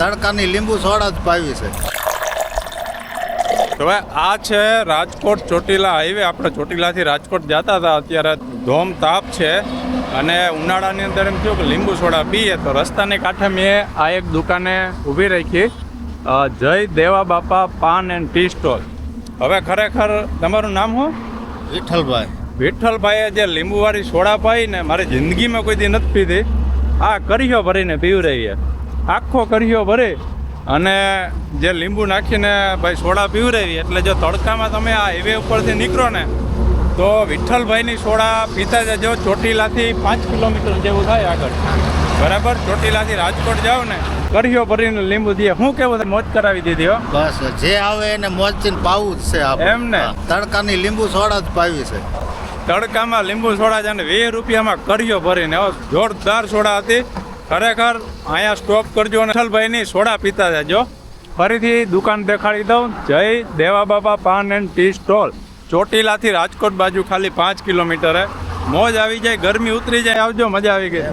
તડકાની લીંબુ સોડા જ પાવી છે. હવે આ છે રાજકોટ ચોટીલા હાઈવે. આપણે ચોટીલાથી રાજકોટ જતા હતા. અત્યારે ધોમ તાપ છે અને ઉનાળાની અંદર એમ થયું કે લીંબુ સોડા પીએ તો રસ્તાની કાંઠે મેં આ એક દુકાને ઊભી રાખી, જય દેવા બાપા પાન એન્ડ ટી સ્ટોલ. હવે ખરેખર તમારું નામ શું? વિઠ્ઠલભાઈ. વિઠ્ઠલભાઈએ જે લીંબુવાળી સોડા પાઈ ને મારી જિંદગીમાં કોઈ દી નથી પીધી. આ કરીયો ભરીને પીવરાવીએ, આખો કરીયો ભરી અને જે લીંબુ નાખીને ભાઈ સોડા પીવરાવી. એટલે જો તડકામાં તમે આ હાઈવે ઉપરથી નીકળો ને તો વિઠ્ઠલભાઈની સોડા પીતા જજો. ચોટીલાથી 5 કિલોમીટર જેવું થાય આગળ, બરાબર. ચોટીલાથી રાજકોટ જાઓ ને કરીયો ભરીને લીંબુ દે. શું કેવું, મોજ કરાવી દીધી હો. બસ જે આવે એને મોજથી પાવું જ છે આપણે. એમ ને? તડકાની લીંબુ સોડા જ પાવી છે. તડકામાં લીંબુ સોડા છે અને 20 રૂપિયામાં કરીયો ભરીને. જોરદાર સોડા હતી ખરેખર. અહીંયા સ્ટોપ કરજો અને વિઠ્ઠલભાઈની સોડા પીતા જજો. ફરીથી દુકાન દેખાડી દઉં, જય દેવા બાપા પાન એન્ડ ટી સ્ટોલ. ચોટીલાથી રાજકોટ બાજુ ખાલી 5 કિલોમીટરે. મોજ આવી જાય, ગરમી ઉતરી જાય, આવજો, મજા આવી ગઈ.